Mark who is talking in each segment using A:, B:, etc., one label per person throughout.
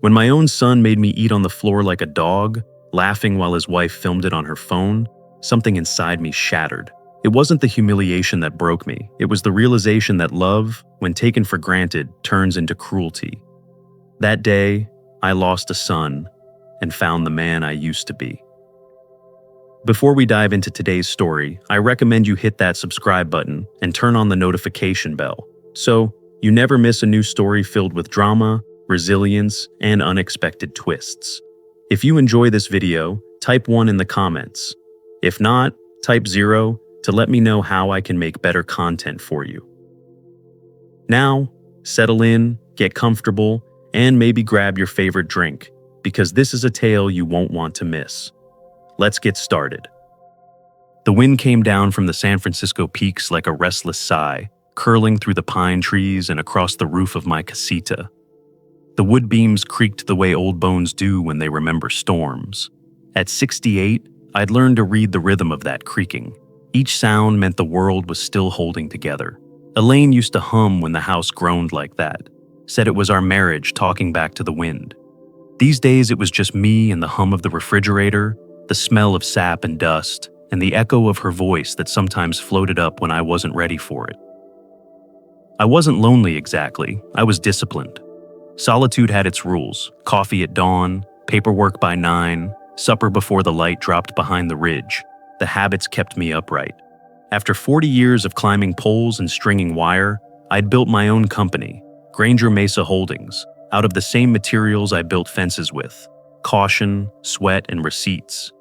A: When my own son made me eat on the floor like a dog, laughing while his wife filmed it on her phone, something inside me shattered. It wasn't the humiliation that broke me. It was the realization that love, when taken for granted, turns into cruelty. That day, I lost a son and found the man I used to be. Before we dive into today's story, I recommend you hit that subscribe button and turn on the notification bell, so you never miss a new story filled with drama, resilience, and unexpected twists. If you enjoy this video, type 1 in the comments. If not, type 0 to let me know how I can make better content for you. Now, settle in, get comfortable, and maybe grab your favorite drink, because this is a tale you won't want to miss. Let's get started. The wind came down from the San Francisco peaks like a restless sigh, curling through the pine trees and across the roof of my casita. The wood beams creaked the way old bones do when they remember storms. At 68, I'd learned to read the rhythm of that creaking. Each sound meant the world was still holding together. Elaine used to hum when the house groaned like that, said it was our marriage talking back to the wind. These days it was just me and the hum of the refrigerator, the smell of sap and dust, and the echo of her voice that sometimes floated up when I wasn't ready for it. I wasn't lonely exactly, I was disciplined. Solitude had its rules: coffee at dawn, paperwork by 9, supper before the light dropped behind the ridge. The habits kept me upright. After 40 years of climbing poles and stringing wire, I'd built my own company, Granger Mesa Holdings, out of the same materials I built fences with: caution, sweat, and receipts.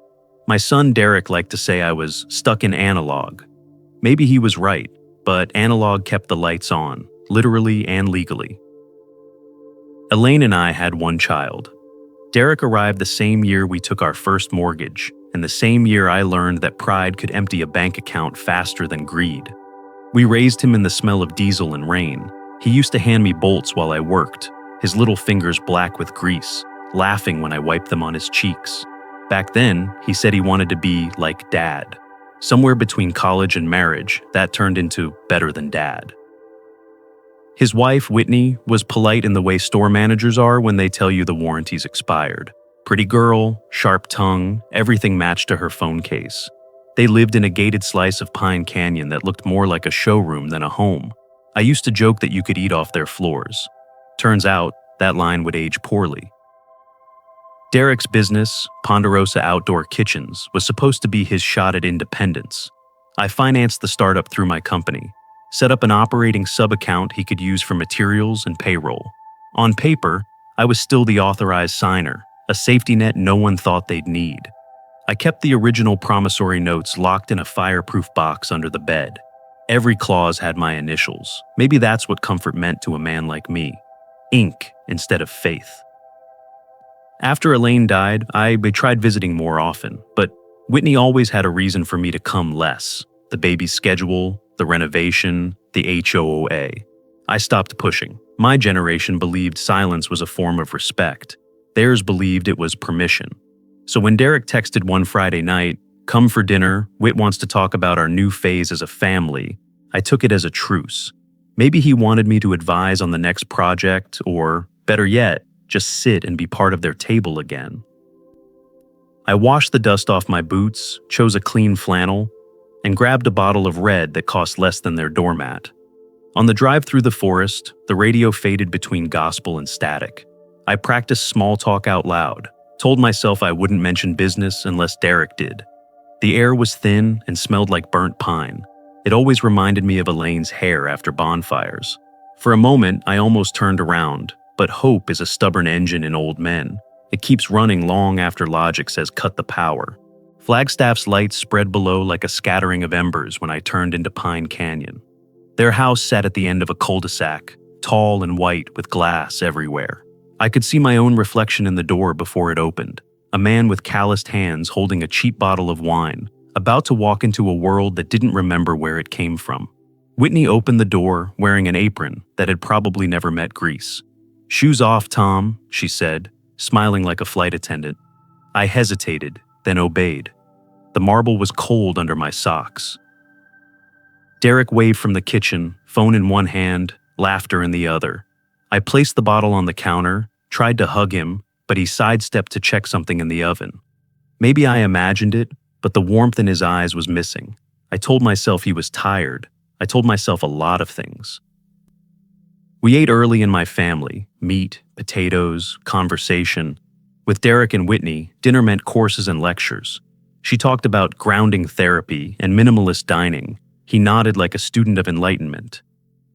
A: My son Derek liked to say I was stuck in analog. Maybe he was right, but analog kept the lights on, literally and legally. Elaine and I had one child. Derek arrived the same year we took our first mortgage, and the same year I learned that pride could empty a bank account faster than greed. We raised him in the smell of diesel and rain. He used to hand me bolts while I worked, his little fingers black with grease, laughing when I wiped them on his cheeks. Back then, he said he wanted to be like Dad. Somewhere between college and marriage, that turned into better than Dad. His wife, Whitney, was polite in the way store managers are when they tell you the warranty's expired. Pretty girl, sharp tongue, everything matched to her phone case. They lived in a gated slice of Pine Canyon that looked more like a showroom than a home. I used to joke that you could eat off their floors. Turns out, that line would age poorly. Derek's business, Ponderosa Outdoor Kitchens, was supposed to be his shot at independence. I financed the startup through my company, set up an operating sub-account he could use for materials and payroll. On paper, I was still the authorized signer, a safety net no one thought they'd need. I kept the original promissory notes locked in a fireproof box under the bed. Every clause had my initials. Maybe that's what comfort meant to a man like me. Ink instead of faith. After Elaine died, I tried visiting more often, but Whitney always had a reason for me to come less. The baby's schedule, the renovation, the HOA. I stopped pushing. My generation believed silence was a form of respect. Theirs believed it was permission. So when Derek texted one Friday night, "Come for dinner, Whit wants to talk about our new phase as a family," I took it as a truce. Maybe he wanted me to advise on the next project, or, better yet, just sit and be part of their table again. I washed the dust off my boots, chose a clean flannel, and grabbed a bottle of red that cost less than their doormat. On the drive through the forest, the radio faded between gospel and static. I practiced small talk out loud, told myself I wouldn't mention business unless Derek did. The air was thin and smelled like burnt pine. It always reminded me of Elaine's hair after bonfires. For a moment, I almost turned around, but hope is a stubborn engine in old men. It keeps running long after logic says cut the power. Flagstaff's lights spread below like a scattering of embers when I turned into Pine Canyon. Their house sat at the end of a cul-de-sac, tall and white with glass everywhere. I could see my own reflection in the door before it opened, a man with calloused hands holding a cheap bottle of wine, about to walk into a world that didn't remember where it came from. Whitney opened the door wearing an apron that had probably never met grease. "Shoes off, Tom," she said, smiling like a flight attendant. I hesitated, then obeyed. The marble was cold under my socks. Derek waved from the kitchen, phone in one hand, laughter in the other. I placed the bottle on the counter, tried to hug him, but he sidestepped to check something in the oven. Maybe I imagined it, but the warmth in his eyes was missing. I told myself he was tired. I told myself a lot of things. We ate early in my family: meat, potatoes, conversation. With Derek and Whitney, dinner meant courses and lectures. She talked about grounding therapy and minimalist dining. He nodded like a student of enlightenment.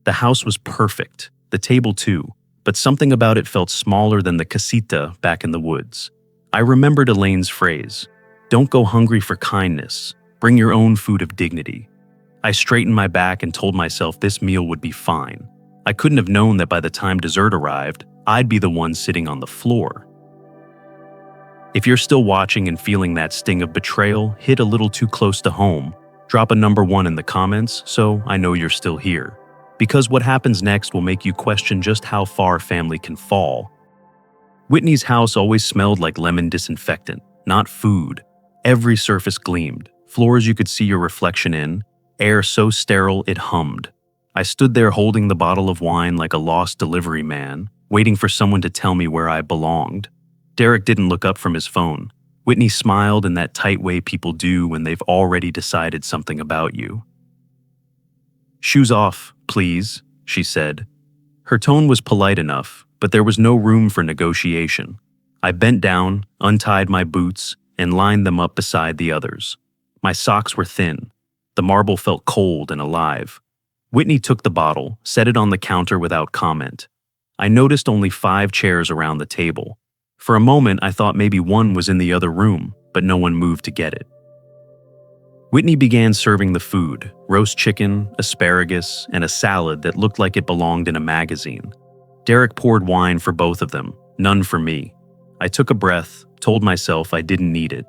A: The house was perfect, the table too, but something about it felt smaller than the casita back in the woods. I remembered Elaine's phrase, "Don't go hungry for kindness, bring your own food of dignity." I straightened my back and told myself this meal would be fine. I couldn't have known that by the time dessert arrived, I'd be the one sitting on the floor. If you're still watching and feeling that sting of betrayal hit a little too close to home, drop a number 1 in the comments so I know you're still here. Because what happens next will make you question just how far family can fall. Whitney's house always smelled like lemon disinfectant, not food. Every surface gleamed, floors you could see your reflection in, air so sterile it hummed. I stood there holding the bottle of wine like a lost delivery man, waiting for someone to tell me where I belonged. Derek didn't look up from his phone. Whitney smiled in that tight way people do when they've already decided something about you. "Shoes off, please," she said. Her tone was polite enough, but there was no room for negotiation. I bent down, untied my boots, and lined them up beside the others. My socks were thin. The marble felt cold and alive. Whitney took the bottle, set it on the counter without comment. I noticed only 5 chairs around the table. For a moment, I thought maybe one was in the other room, but no one moved to get it. Whitney began serving the food: roast chicken, asparagus, and a salad that looked like it belonged in a magazine. Derek poured wine for both of them, none for me. I took a breath, told myself I didn't need it.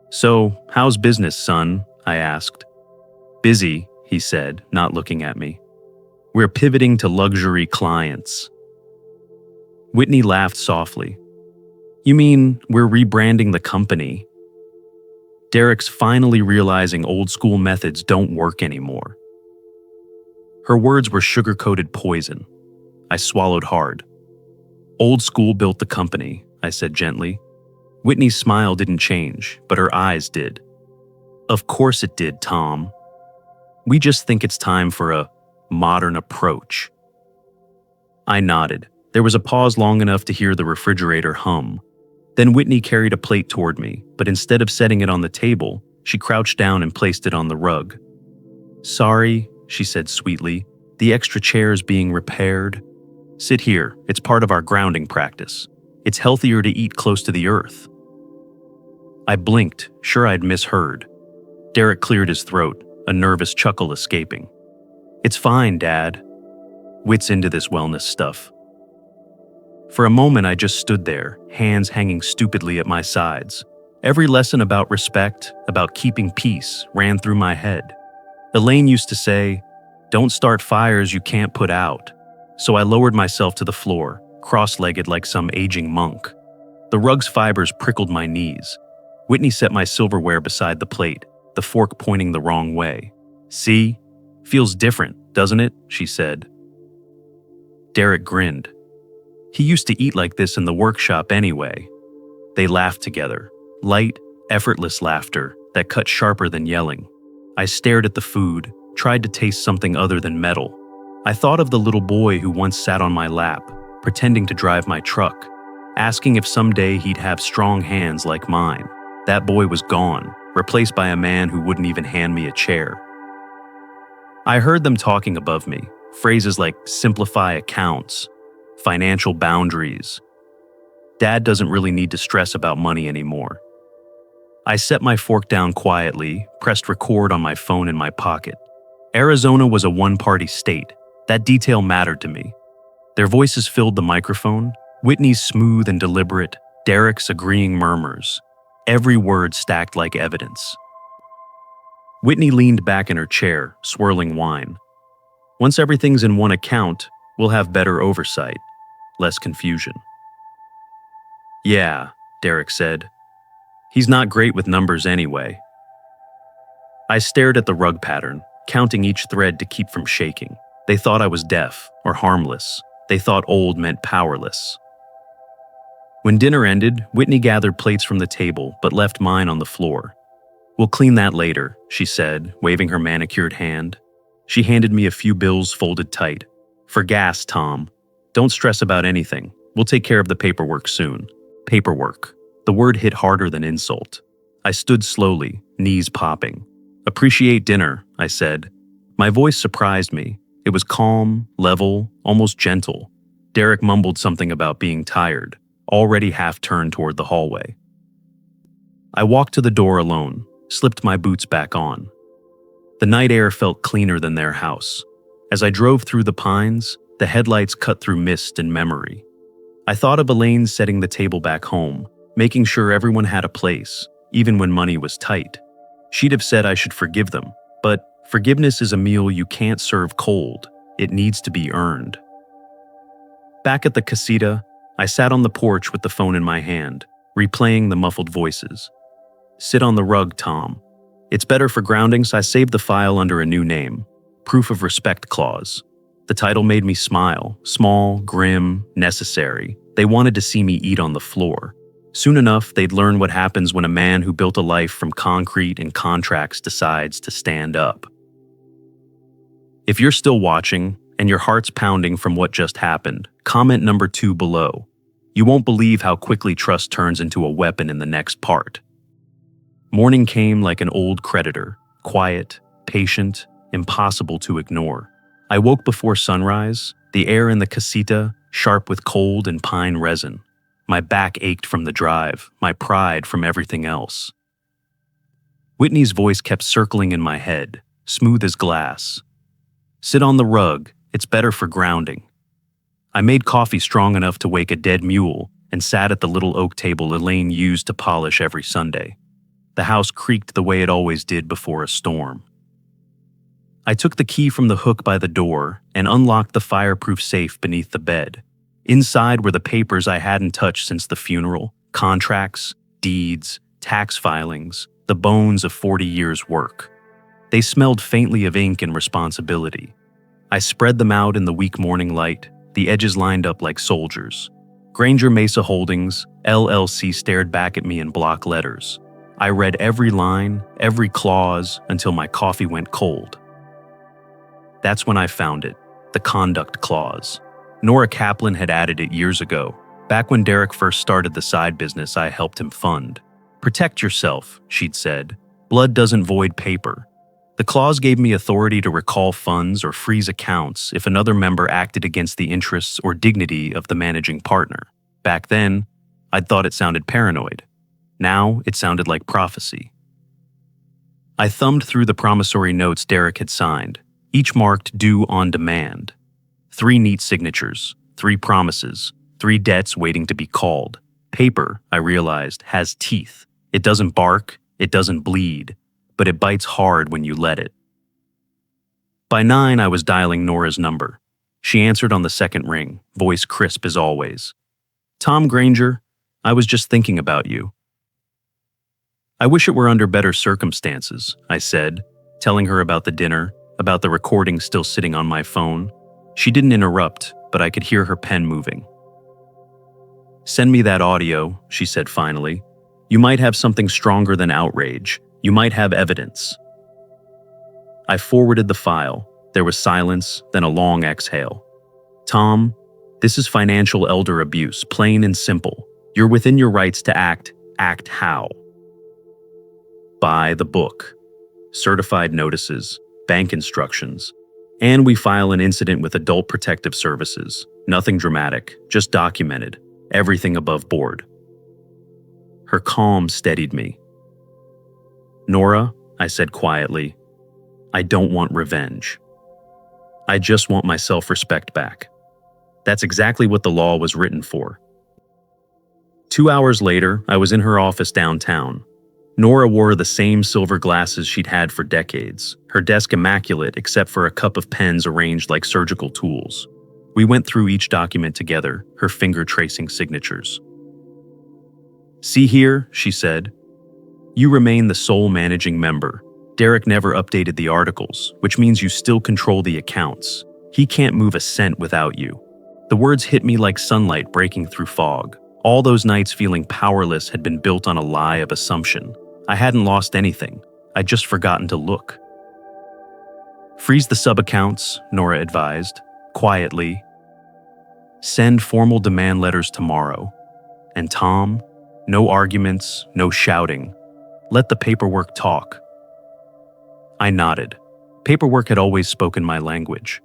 A: "So, how's business, son?" I asked. "Busy," he said, not looking at me. "We're pivoting to luxury clients." Whitney laughed softly. "You mean we're rebranding the company?" Derek's finally realizing old school methods don't work anymore. Her words were sugar-coated poison. I swallowed hard. "Old school built the company," I said gently. Whitney's smile didn't change, but her eyes did. "Of course it did, Tom. We just think it's time for a modern approach." I nodded. There was a pause long enough to hear the refrigerator hum. Then Whitney carried a plate toward me, but instead of setting it on the table, she crouched down and placed it on the rug. "Sorry," she said sweetly, "the extra chair is being repaired. Sit here, it's part of our grounding practice. It's healthier to eat close to the earth." I blinked, sure I'd misheard. Derek cleared his throat, a nervous chuckle escaping. "It's fine, Dad. Whit's into this wellness stuff." For a moment, I just stood there, hands hanging stupidly at my sides. Every lesson about respect, about keeping peace, ran through my head. Elaine used to say, "Don't start fires you can't put out." So I lowered myself to the floor, cross-legged like some aging monk. The rug's fibers prickled my knees. Whitney set my silverware beside the plate, the fork pointing the wrong way. "See? Feels different, doesn't it?" she said. Derek grinned. He used to eat like this in the workshop anyway. They laughed together, light, effortless laughter that cut sharper than yelling. I stared at the food, tried to taste something other than metal. I thought of the little boy who once sat on my lap, pretending to drive my truck, asking if someday he'd have strong hands like mine. That boy was gone, replaced by a man who wouldn't even hand me a chair. I heard them talking above me, phrases like simplify accounts, financial boundaries. Dad doesn't really need to stress about money anymore. I set my fork down quietly, pressed record on my phone in my pocket. Arizona was a one-party state. That detail mattered to me. Their voices filled the microphone, Whitney's smooth and deliberate, Derek's agreeing murmurs. Every word stacked like evidence. Whitney leaned back in her chair, swirling wine. "Once everything's in one account, we'll have better oversight, less confusion." "Yeah," Derek said. "He's not great with numbers anyway." I stared at the rug pattern, counting each thread to keep from shaking. They thought I was deaf or harmless. They thought old meant powerless. When dinner ended, Whitney gathered plates from the table but left mine on the floor. "We'll clean that later," she said, waving her manicured hand. She handed me a few bills folded tight. "For gas, Tom. Don't stress about anything. We'll take care of the paperwork soon." Paperwork. The word hit harder than insult. I stood slowly, knees popping. "Appreciate dinner," I said. My voice surprised me. It was calm, level, almost gentle. Derek mumbled something about being tired, already half-turned toward the hallway. I walked to the door alone, slipped my boots back on. The night air felt cleaner than their house. As I drove through the pines, the headlights cut through mist and memory. I thought of Elaine setting the table back home, making sure everyone had a place, even when money was tight. She'd have said I should forgive them, but forgiveness is a meal you can't serve cold. It needs to be earned. Back at the casita, I sat on the porch with the phone in my hand, replaying the muffled voices. "Sit on the rug, Tom. It's better for grounding, so I saved the file under a new name, Proof of Respect Clause." The title made me smile. Small, grim, necessary. They wanted to see me eat on the floor. Soon enough, they'd learn what happens when a man who built a life from concrete and contracts decides to stand up. If you're still watching, and your heart's pounding from what just happened, comment number 2 below. You won't believe how quickly trust turns into a weapon in the next part. Morning came like an old creditor, quiet, patient, impossible to ignore. I woke before sunrise, the air in the casita sharp with cold and pine resin. My back ached from the drive, my pride from everything else. Whitney's voice kept circling in my head, smooth as glass. "Sit on the rug, it's better for grounding." I made coffee strong enough to wake a dead mule and sat at the little oak table Elaine used to polish every Sunday. The house creaked the way it always did before a storm. I took the key from the hook by the door and unlocked the fireproof safe beneath the bed. Inside were the papers I hadn't touched since the funeral, contracts, deeds, tax filings, the bones of 40 years' work. They smelled faintly of ink and responsibility. I spread them out in the weak morning light, the edges lined up like soldiers. Granger Mesa Holdings, LLC stared back at me in block letters. I read every line, every clause, until my coffee went cold. That's when I found it, the conduct clause. Nora Kaplan had added it years ago, back when Derek first started the side business I helped him fund. "Protect yourself," she'd said. "Blood doesn't void paper." The clause gave me authority to recall funds or freeze accounts if another member acted against the interests or dignity of the managing partner. Back then, I'd thought it sounded paranoid. Now, it sounded like prophecy. I thumbed through the promissory notes Derek had signed, each marked due on demand. 3 neat signatures, 3 promises, 3 debts waiting to be called. Paper, I realized, has teeth. It doesn't bark, it doesn't bleed, but it bites hard when you let it. By 9, I was dialing Nora's number. She answered on the second ring, voice crisp as always. "Tom Granger, I was just thinking about you." "I wish it were under better circumstances," I said, telling her about the dinner, about the recording still sitting on my phone. She didn't interrupt, but I could hear her pen moving. "Send me that audio," she said finally. "You might have something stronger than outrage. You might have evidence." I forwarded the file. There was silence, then a long exhale. "Tom, this is financial elder abuse, plain and simple. You're within your rights to act. Act how?" By the book. Certified notices, bank instructions, and we file an incident with Adult Protective Services. Nothing dramatic, just documented, everything above board. Her calm steadied me. "Nora," I said quietly, "I don't want revenge. I just want my self-respect back." That's exactly what the law was written for. 2 hours later, I was in her office downtown. Nora wore the same silver glasses she'd had for decades, her desk immaculate except for a cup of pens arranged like surgical tools. We went through each document together, her finger tracing signatures. "See here," she said. "You remain the sole managing member. Derek never updated the articles, which means you still control the accounts. He can't move a cent without you." The words hit me like sunlight breaking through fog. All those nights feeling powerless had been built on a lie of assumption. I hadn't lost anything. I'd just forgotten to look. Freeze the sub-accounts, Nora advised, quietly. Send formal demand letters tomorrow. And Tom, no arguments, no shouting. Let the paperwork talk. I nodded. Paperwork had always spoken my language.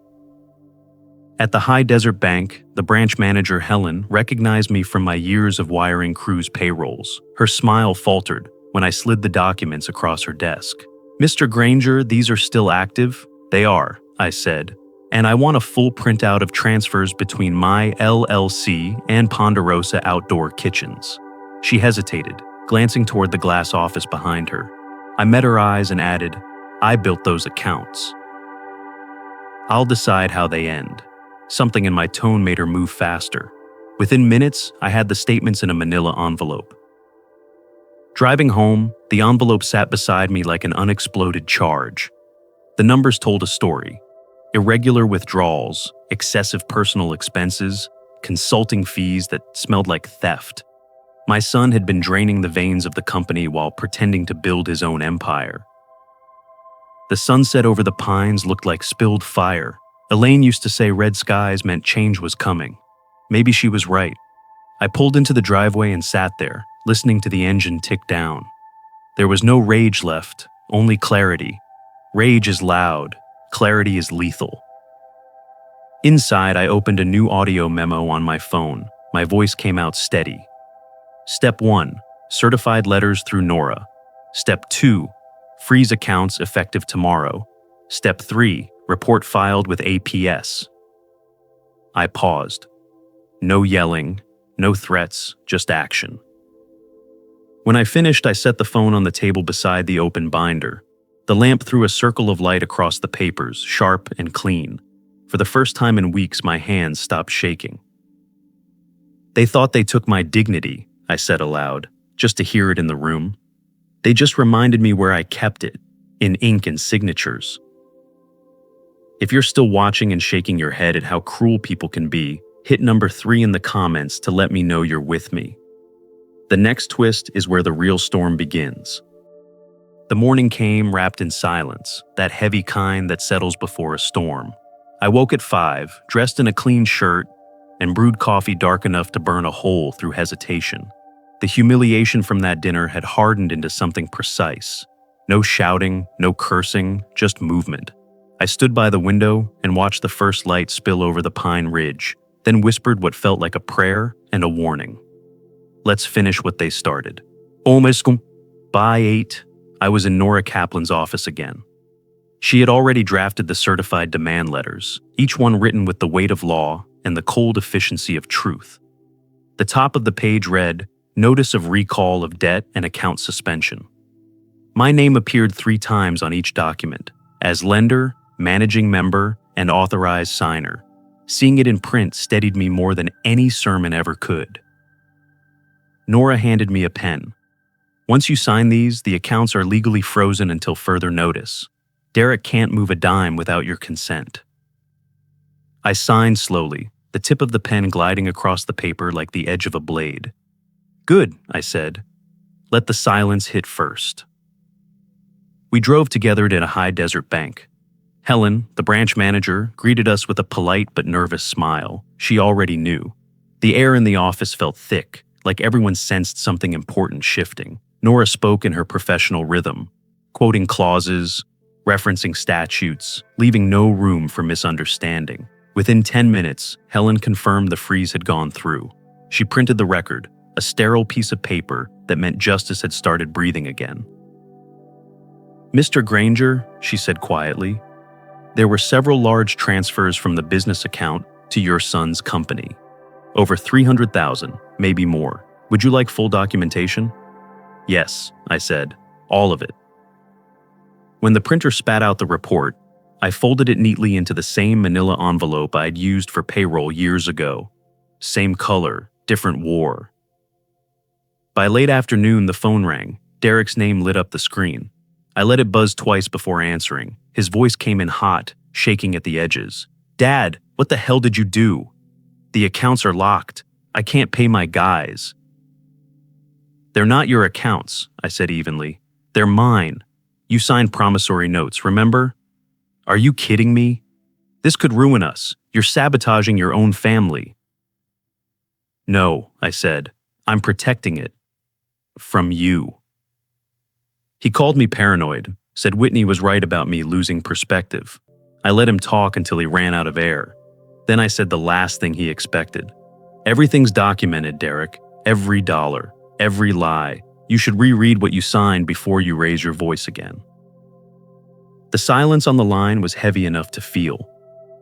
A: At the High Desert Bank, the branch manager, Helen, recognized me from my years of wiring crews' payrolls. Her smile faltered when I slid the documents across her desk. Mr. Granger, these are still active? They are, I said. And I want a full printout of transfers between my LLC and Ponderosa Outdoor Kitchens. She hesitated, glancing toward the glass office behind her. I met her eyes and added, I built those accounts. I'll decide how they end. Something in my tone made her move faster. Within minutes, I had the statements in a manila envelope. Driving home, the envelope sat beside me like an unexploded charge. The numbers told a story. Irregular withdrawals, excessive personal expenses, consulting fees that smelled like theft. My son had been draining the veins of the company while pretending to build his own empire. The sunset over the pines looked like spilled fire. Elaine used to say red skies meant change was coming. Maybe she was right. I pulled into the driveway and sat there, listening to the engine tick down. There was no rage left, only clarity. Rage is loud, clarity is lethal. Inside, I opened a new audio memo on my phone. My voice came out steady. Step 1, certified letters through Nora. Step 2, freeze accounts effective tomorrow. Step 3, report filed with APS. I paused. No yelling, no threats, just action. When I finished, I set the phone on the table beside the open binder. The lamp threw a circle of light across the papers, sharp and clean. For the first time in weeks, my hands stopped shaking. They thought they took my dignity, I said aloud, just to hear it in the room. They just reminded me where I kept it, in ink and signatures. If you're still watching and shaking your head at how cruel people can be, hit number 3 in the comments to let me know you're with me. The next twist is where the real storm begins. The morning came wrapped in silence, that heavy kind that settles before a storm. I woke at 5, dressed in a clean shirt, and brewed coffee dark enough to burn a hole through hesitation. The humiliation from that dinner had hardened into something precise. No shouting, no cursing, just movement. I stood by the window and watched the first light spill over the pine ridge, then whispered what felt like a prayer and a warning. Let's finish what they started. By 8, I was in Nora Kaplan's office again. She had already drafted the certified demand letters, each one written with the weight of law and the cold efficiency of truth. The top of the page read, Notice of recall of debt and account suspension. My name appeared 3 times on each document, as lender, managing member, and authorized signer. Seeing it in print steadied me more than any sermon ever could. Nora handed me a pen. Once you sign these, the accounts are legally frozen until further notice. Derek can't move a dime without your consent. I signed slowly, the tip of the pen gliding across the paper like the edge of a blade. Good, I said. Let the silence hit first. We drove together to a High Desert Bank. Helen, the branch manager, greeted us with a polite but nervous smile. She already knew. The air in the office felt thick, like everyone sensed something important shifting. Nora spoke in her professional rhythm, quoting clauses, referencing statutes, leaving no room for misunderstanding. Within 10 minutes, Helen confirmed the freeze had gone through. She printed the record, a sterile piece of paper that meant justice had started breathing again. Mr. Granger, she said quietly, there were several large transfers from the business account to your son's company. Over 300,000, maybe more. Would you like full documentation? Yes, I said, all of it. When the printer spat out the report, I folded it neatly into the same manila envelope I'd used for payroll years ago. Same color, different war. By late afternoon, the phone rang. Derek's name lit up the screen. I let it buzz twice before answering. His voice came in hot, shaking at the edges. Dad, what the hell did you do? The accounts are locked. I can't pay my guys." "They're not your accounts," I said evenly. "They're mine. You signed promissory notes, remember? Are you kidding me? This could ruin us. You're sabotaging your own family." "No," I said. "I'm protecting it. From you." He called me paranoid, said Whitney was right about me losing perspective. I let him talk until he ran out of air. Then I said the last thing he expected. "Everything's documented, Derek. Every dollar, every lie. You should reread what you signed before you raise your voice again." The silence on the line was heavy enough to feel.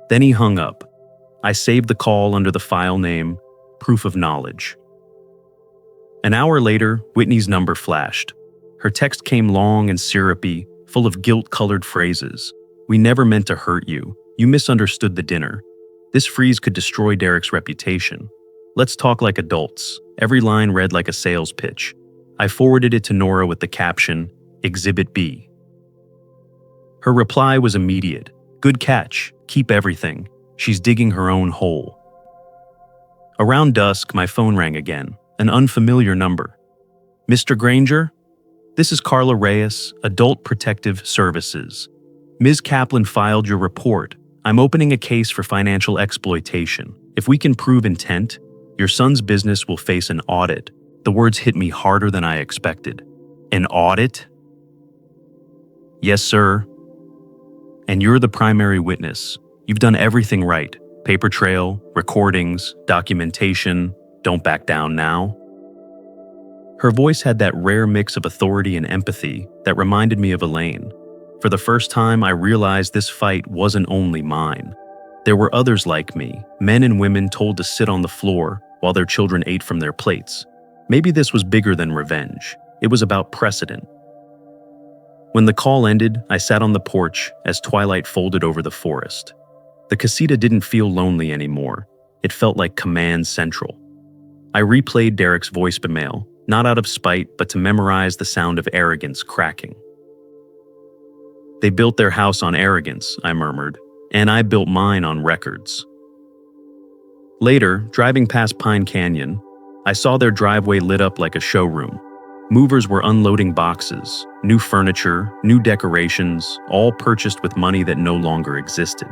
A: Then he hung up. I saved the call under the file name, Proof of Knowledge. An hour later, Whitney's number flashed. Her text came long and syrupy, full of guilt-colored phrases. "We never meant to hurt you. You misunderstood the dinner. This freeze could destroy Derek's reputation. Let's talk like adults." Every line read like a sales pitch. I forwarded it to Nora with the caption, "Exhibit B." Her reply was immediate. "Good catch. Keep everything. She's digging her own hole." Around dusk, my phone rang again, an unfamiliar number. "Mr. Granger? This is Carla Reyes, Adult Protective Services. Ms. Kaplan filed your report. I'm opening a case for financial exploitation. If we can prove intent, your son's business will face an audit." The words hit me harder than I expected. "An audit?" "Yes, sir. And you're the primary witness. You've done everything right. Paper trail, recordings, documentation. Don't back down now." Her voice had that rare mix of authority and empathy that reminded me of Elaine. For the first time, I realized this fight wasn't only mine. There were others like me, men and women told to sit on the floor while their children ate from their plates. Maybe this was bigger than revenge. It was about precedent. When the call ended, I sat on the porch as twilight folded over the forest. The casita didn't feel lonely anymore. It felt like command central. I replayed Derek's voicemail, not out of spite, but to memorize the sound of arrogance cracking. "They built their house on arrogance," I murmured, "and I built mine on records." Later, driving past Pine Canyon, I saw their driveway lit up like a showroom. Movers were unloading boxes, new furniture, new decorations, all purchased with money that no longer existed.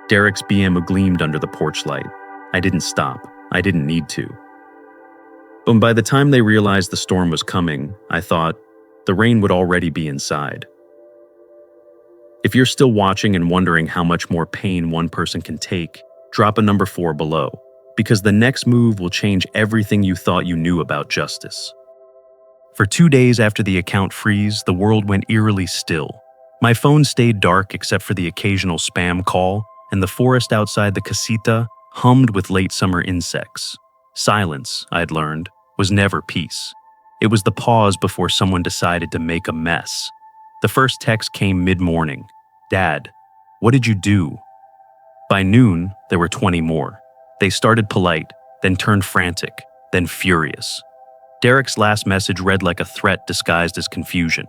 A: Derek's BM gleamed under the porch light. I didn't stop. I didn't need to. But by the time they realized the storm was coming, I thought, the rain would already be inside. If you're still watching and wondering how much more pain one person can take, drop a number 4 below, because the next move will change everything you thought you knew about justice. For 2 days after the account freeze, the world went eerily still. My phone stayed dark except for the occasional spam call, and the forest outside the casita hummed with late summer insects. Silence, I'd learned, was never peace. It was the pause before someone decided to make a mess. The first text came mid-morning. "Dad, what did you do?" By noon, there were 20 more. They started polite, then turned frantic, then furious. Derek's last message read like a threat disguised as confusion.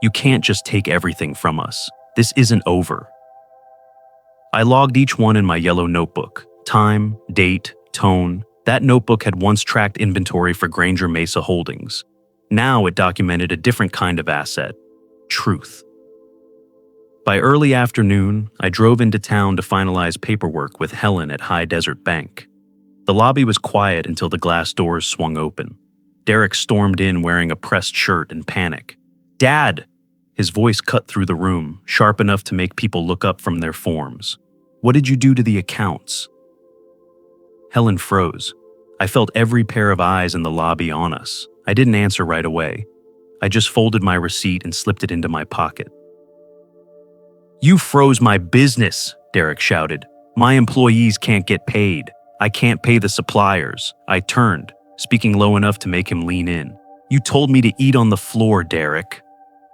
A: "You can't just take everything from us. This isn't over." I logged each one in my yellow notebook. Time, date, tone. That notebook had once tracked inventory for Granger Mesa Holdings. Now it documented a different kind of asset: truth. By early afternoon, I drove into town to finalize paperwork with Helen at High Desert Bank. The lobby was quiet until the glass doors swung open. Derek stormed in wearing a pressed shirt in panic. "Dad!" His voice cut through the room, sharp enough to make people look up from their forms. "What did you do to the accounts?" Helen froze. I felt every pair of eyes in the lobby on us. I didn't answer right away. I just folded my receipt and slipped it into my pocket. "You froze my business," Derek shouted. "My employees can't get paid. I can't pay the suppliers." I turned, speaking low enough to make him lean in. "You told me to eat on the floor, Derek.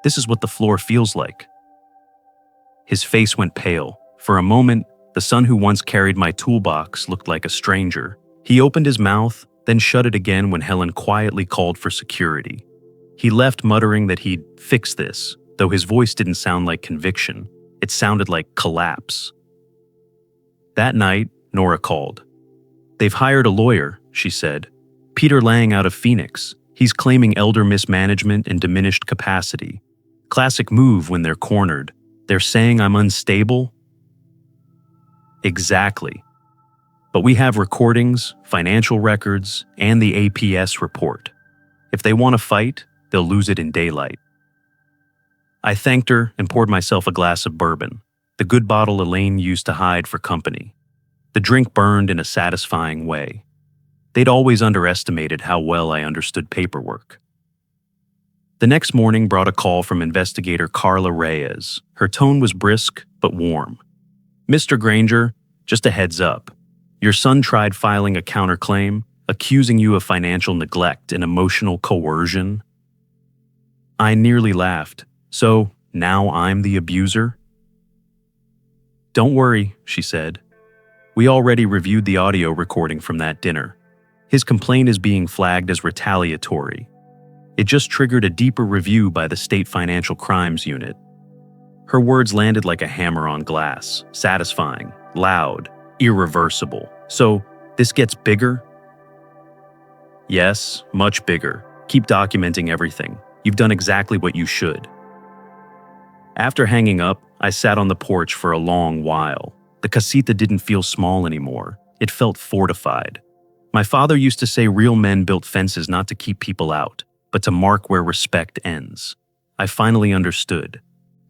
A: This is what the floor feels like." His face went pale. For a moment, the son who once carried my toolbox looked like a stranger. He opened his mouth, then shut it again when Helen quietly called for security. He left muttering that he'd fix this, though his voice didn't sound like conviction. It sounded like collapse. That night, Nora called. "They've hired a lawyer," she said. Peter Lang out of Phoenix. He's claiming elder mismanagement and diminished capacity. Classic move when they're cornered. They're saying I'm unstable? Exactly. But we have recordings, financial records, and the APS report. If they want to fight, they'll lose it in daylight. I thanked her and poured myself a glass of bourbon, the good bottle Elaine used to hide for company. The drink burned in a satisfying way. They'd always underestimated how well I understood paperwork. The next morning brought a call from investigator Carla Reyes. Her tone was brisk but warm. Mr. Granger, just a heads up. Your son tried filing a counterclaim, accusing you of financial neglect and emotional coercion. I nearly laughed. So, now I'm the abuser? Don't worry, she said. We already reviewed the audio recording from that dinner. His complaint is being flagged as retaliatory. It just triggered a deeper review by the State Financial Crimes Unit. Her words landed like a hammer on glass, satisfying, loud, irreversible. So, this gets bigger? Yes, much bigger. Keep documenting everything. You've done exactly what you should. After hanging up, I sat on the porch for a long while. The casita didn't feel small anymore. It felt fortified. My father used to say real men built fences not to keep people out, but to mark where respect ends. I finally understood.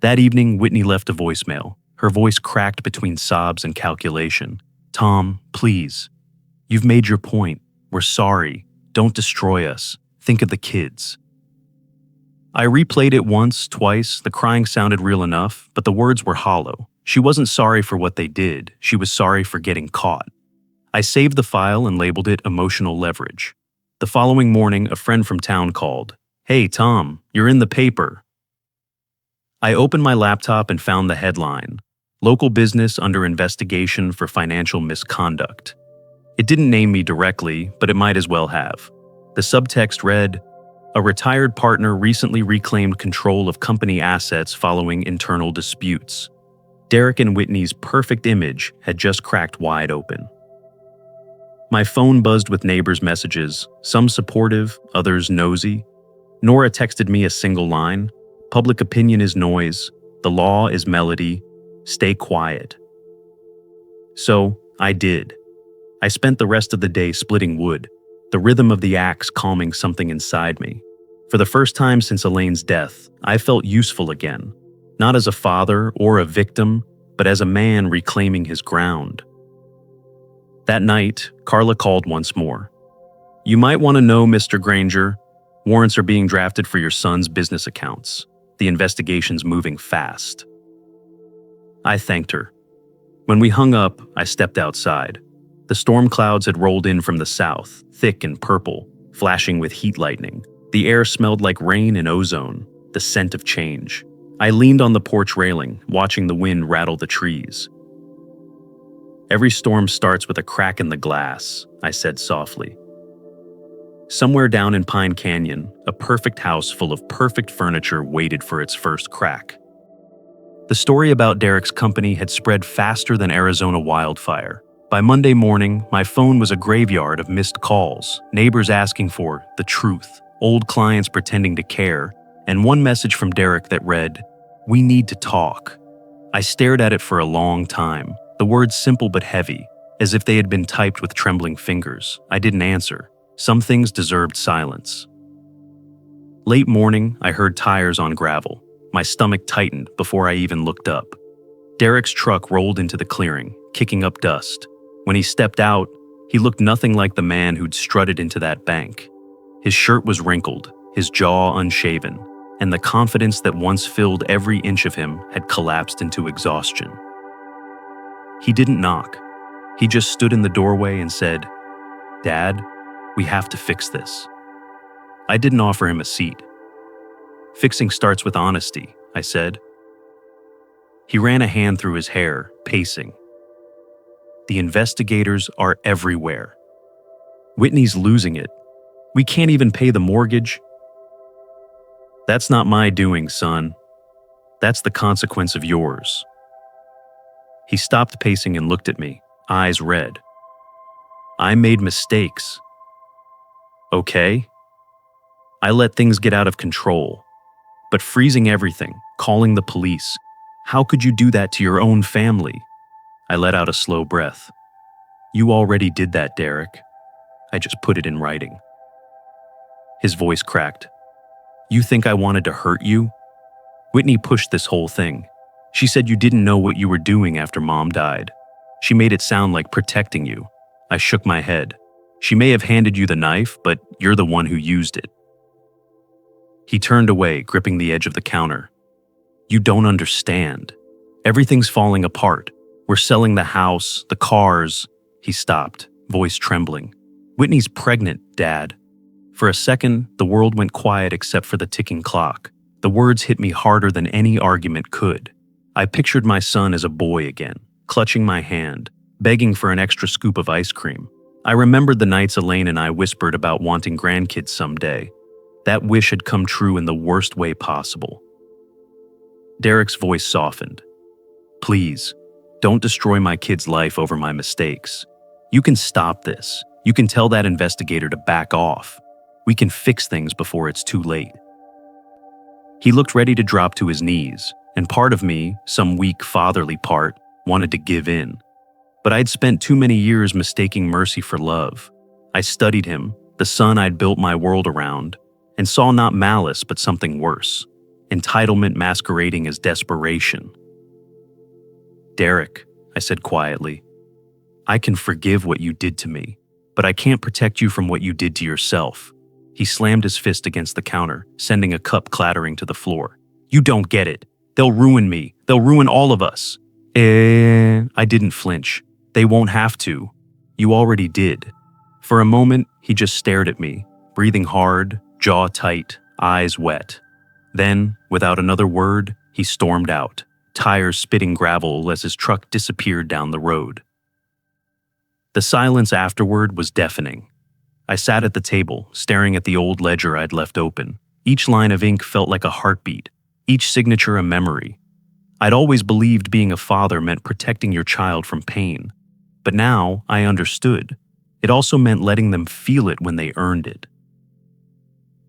A: That evening, Whitney left a voicemail. Her voice cracked between sobs and calculation. Tom, please. You've made your point. We're sorry. Don't destroy us. Think of the kids. I replayed it once, twice. The crying sounded real enough, but the words were hollow. She wasn't sorry for what they did. She was sorry for getting caught. I saved the file and labeled it emotional leverage. The following morning, a friend from town called. Hey, Tom, you're in the paper. I opened my laptop and found the headline. Local business under investigation for financial misconduct. It didn't name me directly, but it might as well have. The subtext read, a retired partner recently reclaimed control of company assets following internal disputes. Derek and Whitney's perfect image had just cracked wide open. My phone buzzed with neighbors' messages, some supportive, others nosy. Nora texted me a single line, public opinion is noise, the law is melody, stay quiet. So, I did. I spent the rest of the day splitting wood, the rhythm of the axe calming something inside me. For the first time since Elaine's death, I felt useful again, not as a father or a victim, but as a man reclaiming his ground. That night, Carla called once more. You might want to know, Mr. Granger, warrants are being drafted for your son's business accounts. The investigation's moving fast. I thanked her. When we hung up, I stepped outside. The storm clouds had rolled in from the south, thick and purple, flashing with heat lightning. The air smelled like rain and ozone, the scent of change. I leaned on the porch railing, watching the wind rattle the trees. Every storm starts with a crack in the glass, I said softly. Somewhere down in Pine Canyon, a perfect house full of perfect furniture waited for its first crack. The story about Derek's company had spread faster than Arizona wildfire. By Monday morning, my phone was a graveyard of missed calls, neighbors asking for the truth, old clients pretending to care, and one message from Derek that read, "We need to talk." I stared at it for a long time, the words simple but heavy, as if they had been typed with trembling fingers. I didn't answer. Some things deserved silence. Late morning, I heard tires on gravel. My stomach tightened before I even looked up. Derek's truck rolled into the clearing, kicking up dust. When he stepped out, he looked nothing like the man who'd strutted into that bank. His shirt was wrinkled, his jaw unshaven, and the confidence that once filled every inch of him had collapsed into exhaustion. He didn't knock. He just stood in the doorway and said, "Dad, we have to fix this." I didn't offer him a seat. "Fixing starts with honesty," I said. He ran a hand through his hair, pacing. "The investigators are everywhere. Whitney's losing it. We can't even pay the mortgage." "That's not my doing, son. That's the consequence of yours." He stopped pacing and looked at me, eyes red. "I made mistakes. Okay? I let things get out of control. But freezing everything, calling the police. How could you do that to your own family? I let out a slow breath. You already did that, Derek. I just put it in writing. His voice cracked. You think I wanted to hurt you? Whitney pushed this whole thing. She said you didn't know what you were doing after Mom died. She made it sound like protecting you. I shook my head. She may have handed you the knife, but you're the one who used it. He turned away, gripping the edge of the counter. You don't understand. Everything's falling apart. We're selling the house, the cars. He stopped, voice trembling. Whitney's pregnant, Dad. For a second, the world went quiet except for the ticking clock. The words hit me harder than any argument could. I pictured my son as a boy again, clutching my hand, begging for an extra scoop of ice cream. I remembered the nights Elaine and I whispered about wanting grandkids someday. That wish had come true in the worst way possible. Derek's voice softened. Please, don't destroy my kid's life over my mistakes. You can stop this. You can tell that investigator to back off. We can fix things before it's too late. He looked ready to drop to his knees, and part of me, some weak fatherly part, wanted to give in. But I'd spent too many years mistaking mercy for love. I studied him, the son I'd built my world around, and saw not malice but something worse, entitlement masquerading as desperation. Derek, I said quietly, I can forgive what you did to me, but I can't protect you from what you did to yourself. He slammed his fist against the counter, sending a cup clattering to the floor. You don't get it. They'll ruin me. They'll ruin all of us. I didn't flinch. They won't have to. You already did. For a moment, he just stared at me, breathing hard, jaw tight, eyes wet. Then, without another word, he stormed out, tires spitting gravel as his truck disappeared down the road. The silence afterward was deafening. I sat at the table, staring at the old ledger I'd left open. Each line of ink felt like a heartbeat, each signature a memory. I'd always believed being a father meant protecting your child from pain. But now I understood. It also meant letting them feel it when they earned it.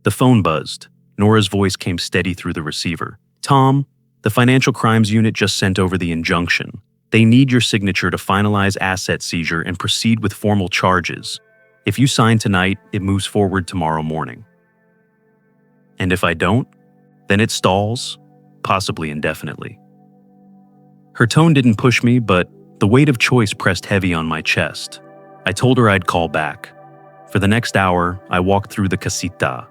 A: The phone buzzed. Nora's voice came steady through the receiver. Tom, the Financial Crimes Unit just sent over the injunction. They need your signature to finalize asset seizure and proceed with formal charges. If you sign tonight, it moves forward tomorrow morning. And if I don't, then it stalls, possibly indefinitely. Her tone didn't push me, but the weight of choice pressed heavy on my chest. I told her I'd call back. For the next hour, I walked through the casita,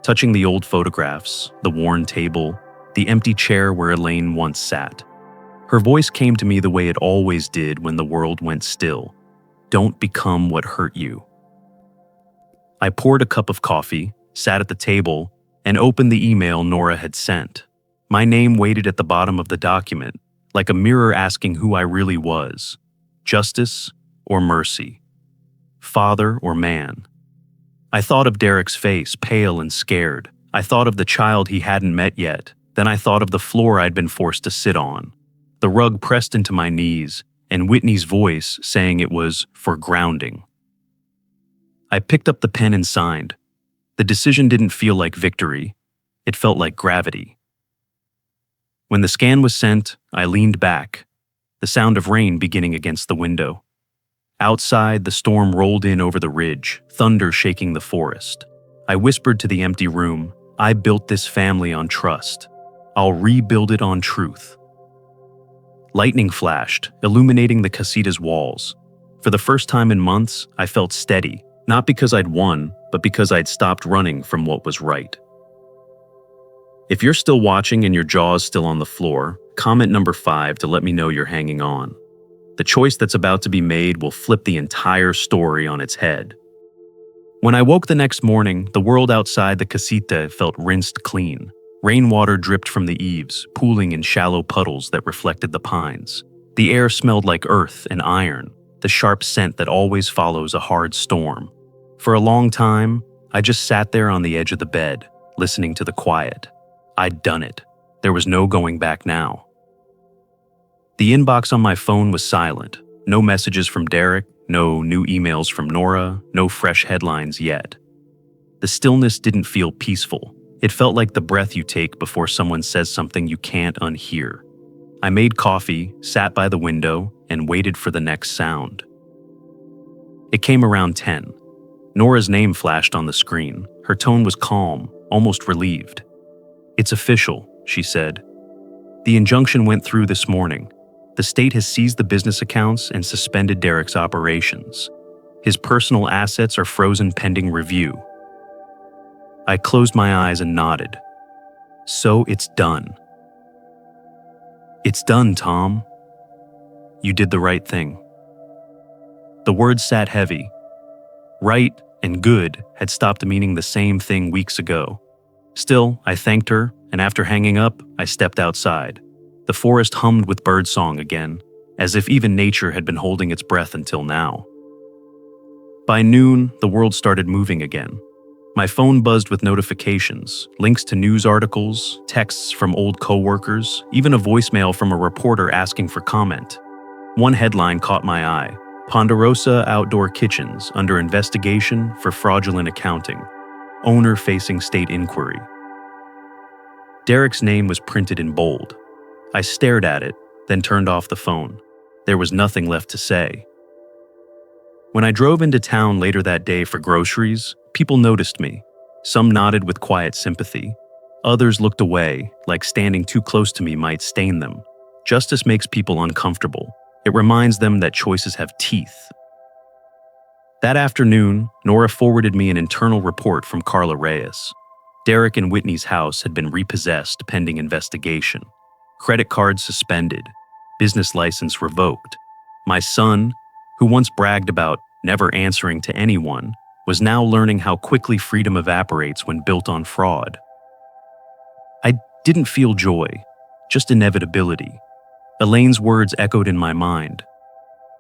A: touching the old photographs, the worn table, the empty chair where Elaine once sat. Her voice came to me the way it always did when the world went still. Don't become what hurt you. I poured a cup of coffee, sat at the table, and opened the email Nora had sent. My name waited at the bottom of the document, like a mirror asking who I really was. Justice or mercy? Father or man? I thought of Derek's face, pale and scared. I thought of the child he hadn't met yet. Then I thought of the floor I'd been forced to sit on. The rug pressed into my knees, and Whitney's voice saying it was for grounding. I picked up the pen and signed. The decision didn't feel like victory. It felt like gravity. When the scan was sent, I leaned back, the sound of rain beginning against the window. Outside, the storm rolled in over the ridge, thunder shaking the forest. I whispered to the empty room, I built this family on trust. I'll rebuild it on truth. Lightning flashed, illuminating the casita's walls. For the first time in months, I felt steady, not because I'd won, but because I'd stopped running from what was right. If you're still watching and your jaw's still on the floor, comment number 5 to let me know you're hanging on. The choice that's about to be made will flip the entire story on its head. When I woke the next morning, the world outside the casita felt rinsed clean. Rainwater dripped from the eaves, pooling in shallow puddles that reflected the pines. The air smelled like earth and iron, the sharp scent that always follows a hard storm. For a long time, I just sat there on the edge of the bed, listening to the quiet. I'd done it. There was no going back now. The inbox on my phone was silent. No messages from Derek, no new emails from Nora, no fresh headlines yet. The stillness didn't feel peaceful. It felt like the breath you take before someone says something you can't unhear. I made coffee, sat by the window, and waited for the next sound. It came around 10. Nora's name flashed on the screen. Her tone was calm, almost relieved. "It's official," she said. "The injunction went through this morning. The state has seized the business accounts and suspended Derek's operations. His personal assets are frozen pending review." I closed my eyes and nodded. "So it's done." "It's done, Tom. You did the right thing." The words sat heavy. Right and good had stopped meaning the same thing weeks ago. Still, I thanked her, and after hanging up, I stepped outside. The forest hummed with birdsong again, as if even nature had been holding its breath until now. By noon, the world started moving again. My phone buzzed with notifications, links to news articles, texts from old coworkers, even a voicemail from a reporter asking for comment. One headline caught my eye: Ponderosa Outdoor Kitchens under investigation for fraudulent accounting. Owner facing state inquiry. Derek's name was printed in bold. I stared at it, then turned off the phone. There was nothing left to say. When I drove into town later that day for groceries, people noticed me. Some nodded with quiet sympathy. Others looked away, like standing too close to me might stain them. Justice makes people uncomfortable. It reminds them that choices have teeth. That afternoon, Nora forwarded me an internal report from Carla Reyes. Derek and Whitney's house had been repossessed pending investigation. Credit cards suspended. Business license revoked. My son, who once bragged about never answering to anyone, was now learning how quickly freedom evaporates when built on fraud. I didn't feel joy, just inevitability. Elaine's words echoed in my mind.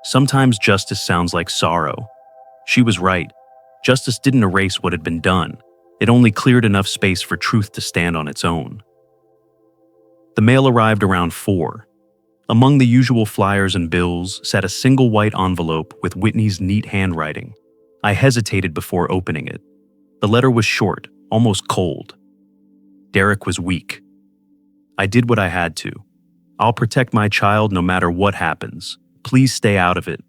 A: Sometimes justice sounds like sorrow. She was right. Justice didn't erase what had been done. It only cleared enough space for truth to stand on its own. The mail arrived around 4. Among the usual flyers and bills sat a single white envelope with Whitney's neat handwriting. I hesitated before opening it. The letter was short, almost cold. Derek was weak. I did what I had to. I'll protect my child no matter what happens. Please stay out of it.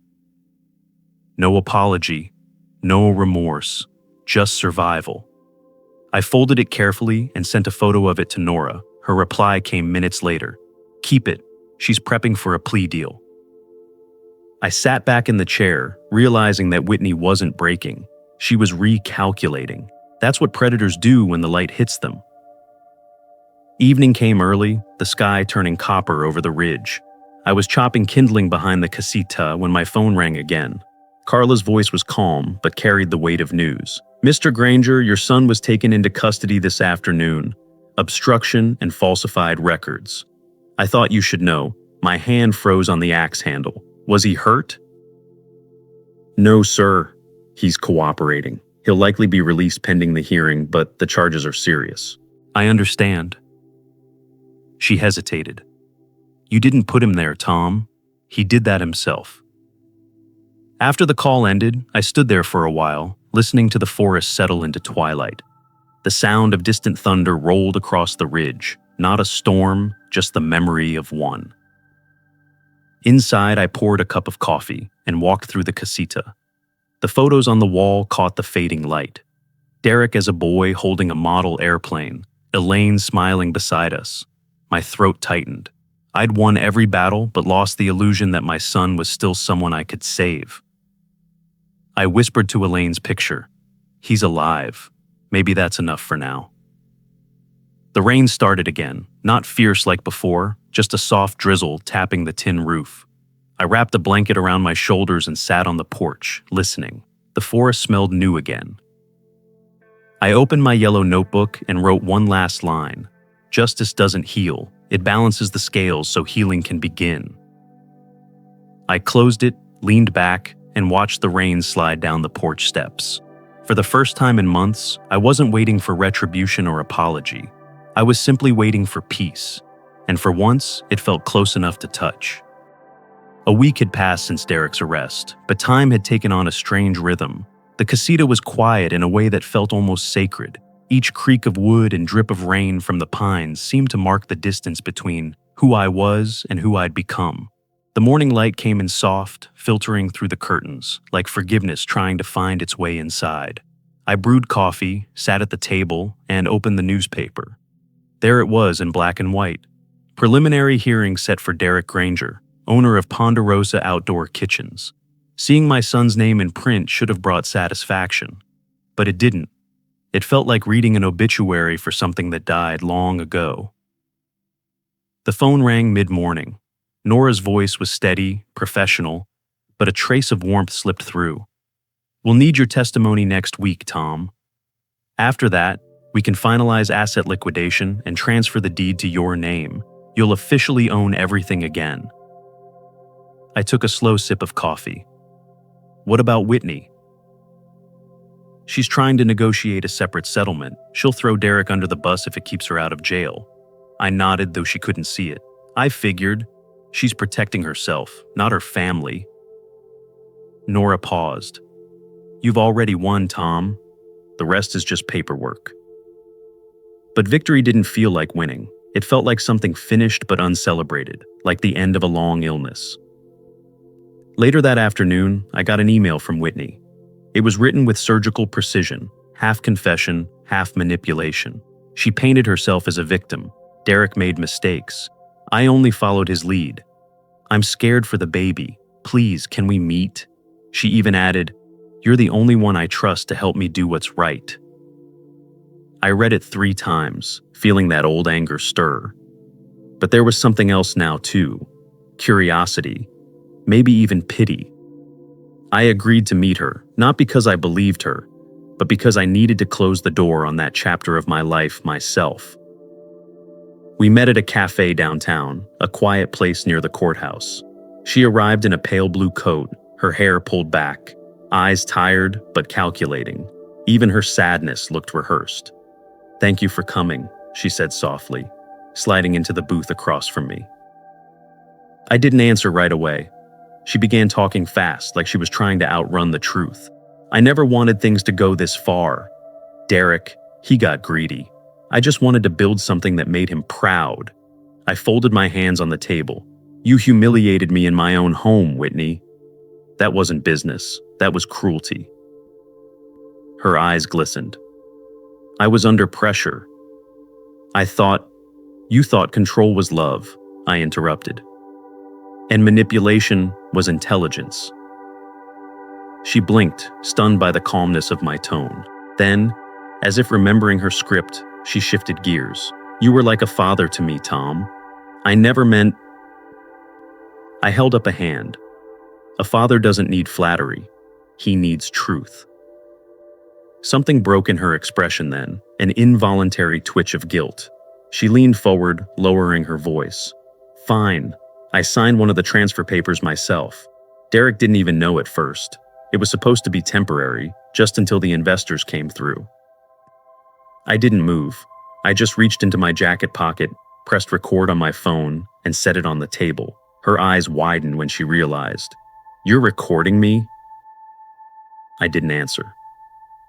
A: No apology, no remorse, just survival. I folded it carefully and sent a photo of it to Nora. Her reply came minutes later. "Keep it. She's prepping for a plea deal." I sat back in the chair, realizing that Whitney wasn't breaking. She was recalculating. That's what predators do when the light hits them. Evening came early, the sky turning copper over the ridge. I was chopping kindling behind the casita when my phone rang again. Carla's voice was calm, but carried the weight of news. "Mr. Granger, your son was taken into custody this afternoon. Obstruction and falsified records. I thought you should know." My hand froze on the axe handle. "Was he hurt?" "No, sir. He's cooperating. He'll likely be released pending the hearing, but the charges are serious." "I understand." She hesitated. "You didn't put him there, Tom. He did that himself." After the call ended, I stood there for a while, listening to the forest settle into twilight. The sound of distant thunder rolled across the ridge, not a storm, just the memory of one. Inside, I poured a cup of coffee and walked through the casita. The photos on the wall caught the fading light. Derek as a boy holding a model airplane, Elaine smiling beside us. My throat tightened. I'd won every battle but lost the illusion that my son was still someone I could save. I whispered to Elaine's picture. "He's alive. Maybe that's enough for now." The rain started again, not fierce like before, just a soft drizzle tapping the tin roof. I wrapped a blanket around my shoulders and sat on the porch, listening. The forest smelled new again. I opened my yellow notebook and wrote one last line. "Justice doesn't heal. It balances the scales so healing can begin." I closed it, leaned back, and watched the rain slide down the porch steps. For the first time in months, I wasn't waiting for retribution or apology. I was simply waiting for peace, and for once, it felt close enough to touch. A week had passed since Derek's arrest, but time had taken on a strange rhythm. The casita was quiet in a way that felt almost sacred. Each creak of wood and drip of rain from the pines seemed to mark the distance between who I was and who I'd become. The morning light came in soft, filtering through the curtains, like forgiveness trying to find its way inside. I brewed coffee, sat at the table, and opened the newspaper. There it was in black and white. Preliminary hearing set for Derek Granger, owner of Ponderosa Outdoor Kitchens. Seeing my son's name in print should have brought satisfaction, but it didn't. It felt like reading an obituary for something that died long ago. The phone rang mid-morning. Nora's voice was steady, professional, but a trace of warmth slipped through. "We'll need your testimony next week, Tom. After that, we can finalize asset liquidation and transfer the deed to your name. You'll officially own everything again." I took a slow sip of coffee. "What about Whitney?" "She's trying to negotiate a separate settlement. She'll throw Derek under the bus if it keeps her out of jail." I nodded, though she couldn't see it. "I figured. She's protecting herself, not her family." Nora paused. "You've already won, Tom. The rest is just paperwork." But victory didn't feel like winning. It felt like something finished but uncelebrated, like the end of a long illness. Later that afternoon, I got an email from Whitney. It was written with surgical precision, half confession, half manipulation. She painted herself as a victim. Derek made mistakes. I only followed his lead. "I'm scared for the baby. Please, can we meet?" She even added, "You're the only one I trust to help me do what's right." I read it 3 times, feeling that old anger stir. But there was something else now too. Curiosity. Maybe even pity. I agreed to meet her, not because I believed her, but because I needed to close the door on that chapter of my life myself. We met at a cafe downtown, a quiet place near the courthouse. She arrived in a pale blue coat, her hair pulled back, eyes tired but calculating. Even her sadness looked rehearsed. "Thank you for coming," she said softly, sliding into the booth across from me. I didn't answer right away. She began talking fast, like she was trying to outrun the truth. I never wanted things to go this far. Derek, he got greedy. I just wanted to build something that made him proud. I folded my hands on the table. "You humiliated me in my own home, Whitney." "That wasn't business. That was cruelty." Her eyes glistened. "I was under pressure." You thought control was love," I interrupted. "And manipulation was intelligence." She blinked, stunned by the calmness of my tone. Then, as if remembering her script, she shifted gears. "You were like a father to me, Tom. I never meant—" I held up a hand. "A father doesn't need flattery. He needs truth." Something broke in her expression then, an involuntary twitch of guilt. She leaned forward, lowering her voice. "Fine. I signed one of the transfer papers myself. Derek didn't even know at first. It was supposed to be temporary, just until the investors came through." I didn't move. I just reached into my jacket pocket, pressed record on my phone, and set it on the table. Her eyes widened when she realized. "You're recording me?" I didn't answer.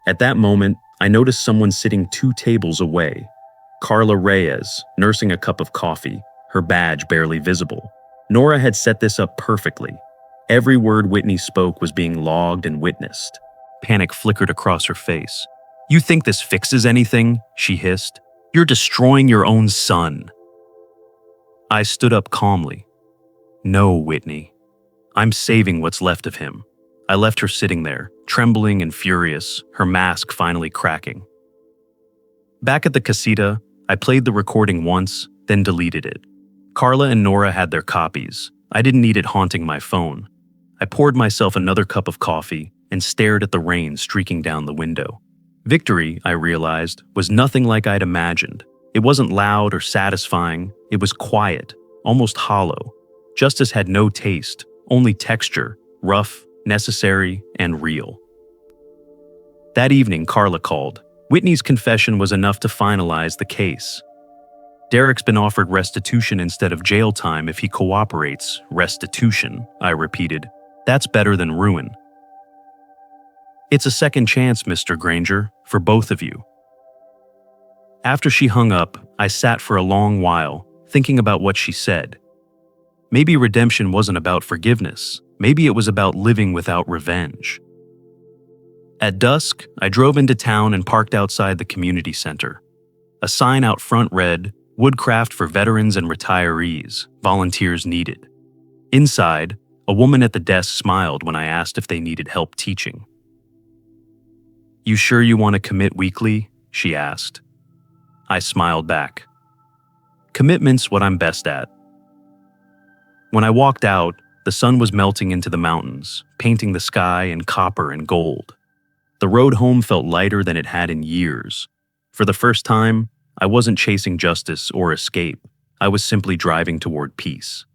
A: At that moment, I noticed someone sitting 2 tables away. Carla Reyes, nursing a cup of coffee, her badge barely visible. Nora had set this up perfectly. Every word Whitney spoke was being logged and witnessed. Panic flickered across her face. "You think this fixes anything?" she hissed. "You're destroying your own son." I stood up calmly. "No, Whitney. I'm saving what's left of him." I left her sitting there, trembling and furious, her mask finally cracking. Back at the casita, I played the recording once, then deleted it. Carla and Nora had their copies. I didn't need it haunting my phone. I poured myself another cup of coffee and stared at the rain streaking down the window. Victory, I realized, was nothing like I'd imagined. It wasn't loud or satisfying. It was quiet, almost hollow. Justice had no taste, only texture, rough, necessary, and real. That evening, Carla called. Whitney's confession was enough to finalize the case. Derek's been offered restitution instead of jail time if he cooperates. Restitution, I repeated. That's better than ruin. It's a second chance, Mr. Granger, for both of you. After she hung up, I sat for a long while, thinking about what she said. Maybe redemption wasn't about forgiveness. Maybe it was about living without revenge. At dusk, I drove into town and parked outside the community center. A sign out front read, "Woodcraft for veterans and retirees, volunteers needed." Inside, a woman at the desk smiled when I asked if they needed help teaching. "You sure you want to commit weekly?" she asked. I smiled back. "Commitment's what I'm best at." When I walked out, the sun was melting into the mountains, painting the sky in copper and gold. The road home felt lighter than it had in years. For the first time, I wasn't chasing justice or escape. I was simply driving toward peace.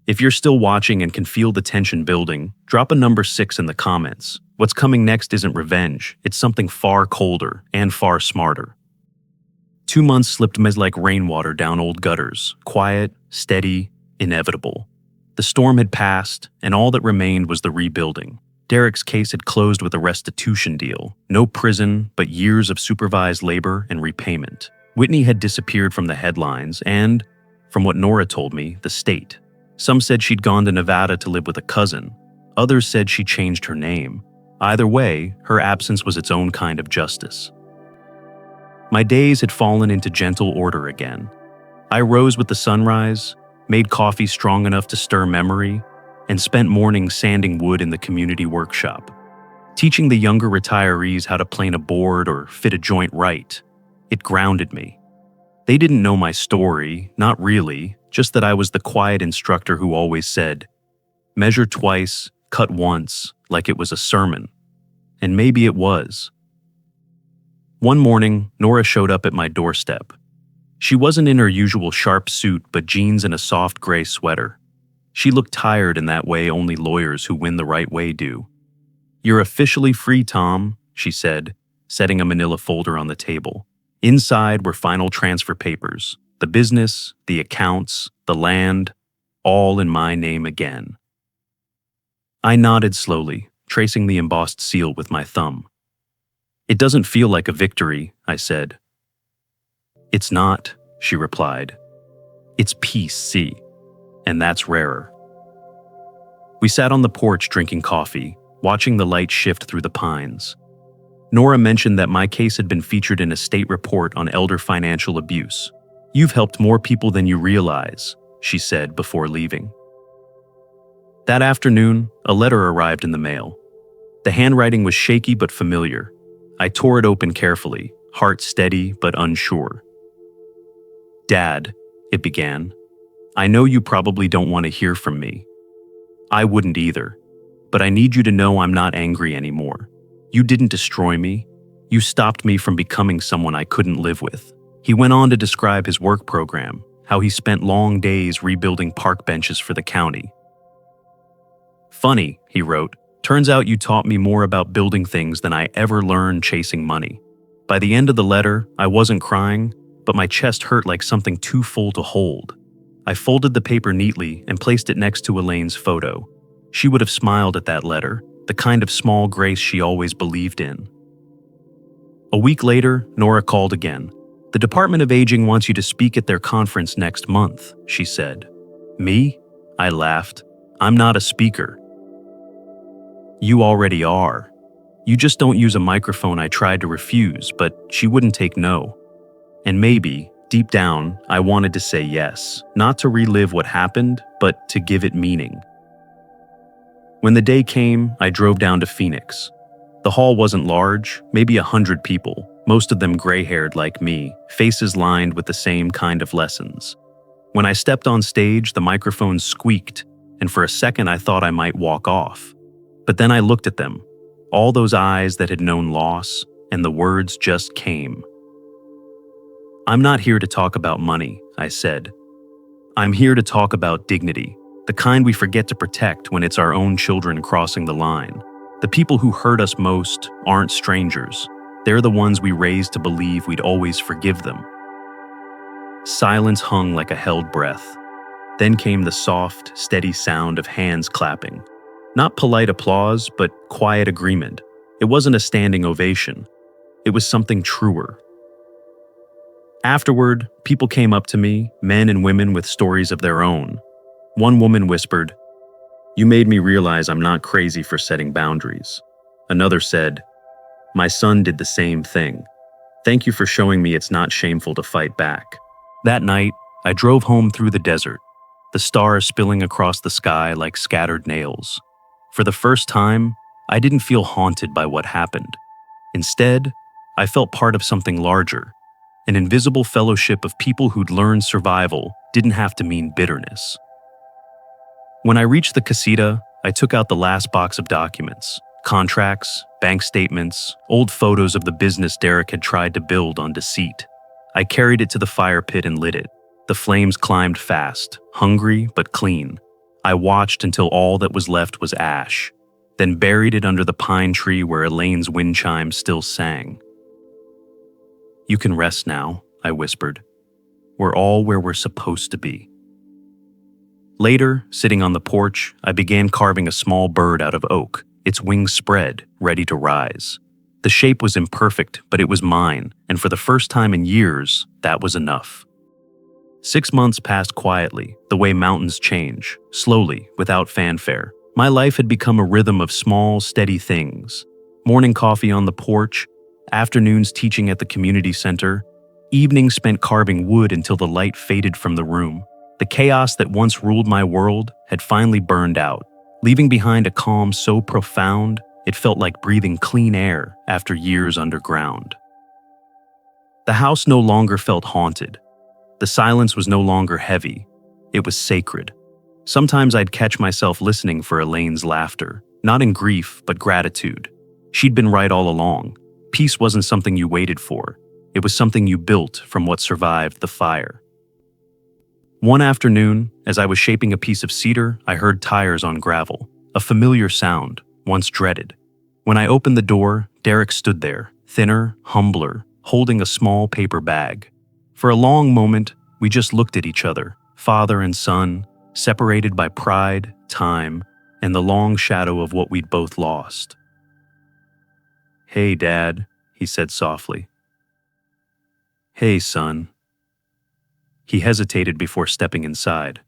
A: If you're still watching and can feel the tension building, drop a number 6 in the comments. What's coming next isn't revenge, it's something far colder and far smarter. 2 months slipped like rainwater down old gutters, quiet, steady, inevitable. The storm had passed, and all that remained was the rebuilding. Derek's case had closed with a restitution deal. No prison, but years of supervised labor and repayment. Whitney had disappeared from the headlines and, from what Nora told me, the state. Some said she'd gone to Nevada to live with a cousin. Others said she changed her name. Either way, her absence was its own kind of justice. My days had fallen into gentle order again. I rose with the sunrise, made coffee strong enough to stir memory, and spent mornings sanding wood in the community workshop, teaching the younger retirees how to plane a board or fit a joint right. It grounded me. They didn't know my story, not really, just that I was the quiet instructor who always said, "Measure twice, cut once," like it was a sermon. And maybe it was. One morning, Nora showed up at my doorstep. She wasn't in her usual sharp suit, but jeans and a soft gray sweater. She looked tired in that way only lawyers who win the right way do. "You're officially free, Tom," she said, setting a manila folder on the table. Inside were final transfer papers, the business, the accounts, the land, all in my name again. I nodded slowly, tracing the embossed seal with my thumb. "It doesn't feel like a victory," I said. "It's not," she replied. "It's peace, see, and that's rarer." We sat on the porch drinking coffee, watching the light shift through the pines. Nora mentioned that my case had been featured in a state report on elder financial abuse. "You've helped more people than you realize," she said before leaving. That afternoon, a letter arrived in the mail. The handwriting was shaky but familiar. I tore it open carefully, heart steady but unsure. "Dad," it began, "I know you probably don't want to hear from me. I wouldn't either, but I need you to know I'm not angry anymore. You didn't destroy me. You stopped me from becoming someone I couldn't live with." He went on to describe his work program, how he spent long days rebuilding park benches for the county. "Funny," he wrote, "turns out you taught me more about building things than I ever learned chasing money." By the end of the letter, I wasn't crying, but my chest hurt like something too full to hold. I folded the paper neatly and placed it next to Elaine's photo. She would have smiled at that letter, the kind of small grace she always believed in. A week later, Nora called again. "The Department of Aging wants you to speak at their conference next month," she said. "Me?" I laughed. "I'm not a speaker." "You already are. You just don't use a microphone." I tried to refuse, but she wouldn't take no. And maybe, deep down, I wanted to say yes, not to relive what happened, but to give it meaning. When the day came, I drove down to Phoenix. The hall wasn't large, maybe 100 people, most of them gray-haired like me, faces lined with the same kind of lessons. When I stepped on stage, the microphone squeaked, and for a second I thought I might walk off. But then I looked at them, all those eyes that had known loss, and the words just came. "I'm not here to talk about money," I said. "I'm here to talk about dignity, the kind we forget to protect when it's our own children crossing the line. The people who hurt us most aren't strangers. They're the ones we raised to believe we'd always forgive them." Silence hung like a held breath. Then came the soft, steady sound of hands clapping. Not polite applause, but quiet agreement. It wasn't a standing ovation. It was something truer. Afterward, people came up to me, men and women with stories of their own. One woman whispered, "You made me realize I'm not crazy for setting boundaries." Another said, "My son did the same thing. Thank you for showing me it's not shameful to fight back." That night, I drove home through the desert, the stars spilling across the sky like scattered nails. For the first time, I didn't feel haunted by what happened. Instead, I felt part of something larger, an invisible fellowship of people who'd learned survival didn't have to mean bitterness. When I reached the casita, I took out the last box of documents, contracts, bank statements, old photos of the business Derek had tried to build on deceit. I carried it to the fire pit and lit it. The flames climbed fast, hungry but clean. I watched until all that was left was ash, then buried it under the pine tree where Elaine's wind chime still sang. "You can rest now," I whispered. "We're all where we're supposed to be." Later, sitting on the porch, I began carving a small bird out of oak, its wings spread, ready to rise. The shape was imperfect, but it was mine, and for the first time in years, that was enough. 6 months passed quietly, the way mountains change, slowly, without fanfare. My life had become a rhythm of small, steady things. Morning coffee on the porch, afternoons teaching at the community center, evenings spent carving wood until the light faded from the room. The chaos that once ruled my world had finally burned out, leaving behind a calm so profound it felt like breathing clean air after years underground. The house no longer felt haunted. The silence was no longer heavy. It was sacred. Sometimes I'd catch myself listening for Elaine's laughter, not in grief, but gratitude. She'd been right all along. Peace wasn't something you waited for. It was something you built from what survived the fire. One afternoon, as I was shaping a piece of cedar, I heard tires on gravel, a familiar sound, once dreaded. When I opened the door, Derek stood there, thinner, humbler, holding a small paper bag. For a long moment, we just looked at each other, father and son, separated by pride, time, and the long shadow of what we'd both lost. "Hey, Dad," he said softly. "Hey, son." He hesitated before stepping inside.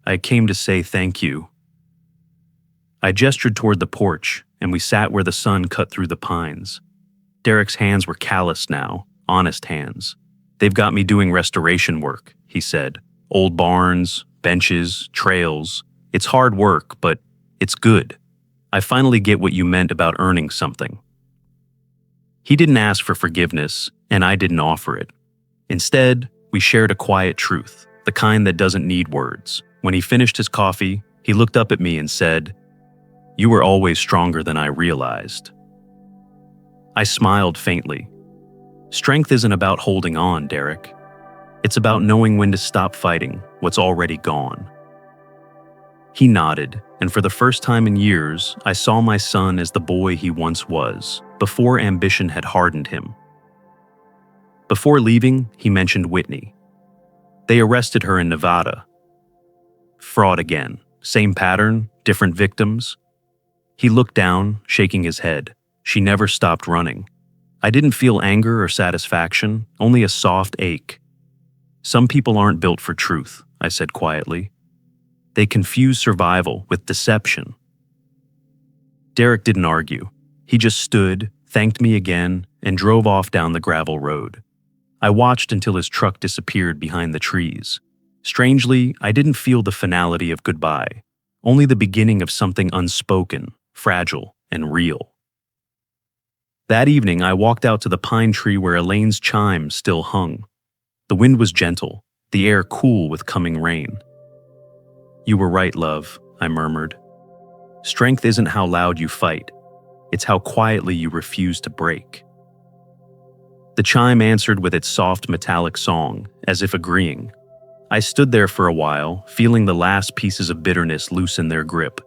A: "I came to say thank you." I gestured toward the porch, and we sat where the sun cut through the pines. Derek's hands were calloused now, honest hands. "They've got me doing restoration work," he said. "Old barns, benches, trails. It's hard work, but it's good. I finally get what you meant about earning something." He didn't ask for forgiveness, and I didn't offer it. Instead, we shared a quiet truth, the kind that doesn't need words. When he finished his coffee, he looked up at me and said, "You were always stronger than I realized." I smiled faintly. Strength isn't about holding on, Derek. It's about knowing when to stop fighting what's already gone. He nodded, and for the first time in years, I saw my son as the boy he once was, before ambition had hardened him. Before leaving, he mentioned Whitney. They arrested her in Nevada. Fraud again. Same pattern, different victims. He looked down, shaking his head. She never stopped running. I didn't feel anger or satisfaction, only a soft ache. "Some people aren't built for truth," I said quietly. "They confuse survival with deception." Derek didn't argue. He just stood, thanked me again, and drove off down the gravel road. I watched until his truck disappeared behind the trees. Strangely, I didn't feel the finality of goodbye, only the beginning of something unspoken, fragile, and real. That evening, I walked out to the pine tree where Elaine's chime still hung. The wind was gentle, the air cool with coming rain. "You were right, love," I murmured. "Strength isn't how loud you fight. It's how quietly you refuse to break." The chime answered with its soft metallic song, as if agreeing. I stood there for a while, feeling the last pieces of bitterness loosen their grip.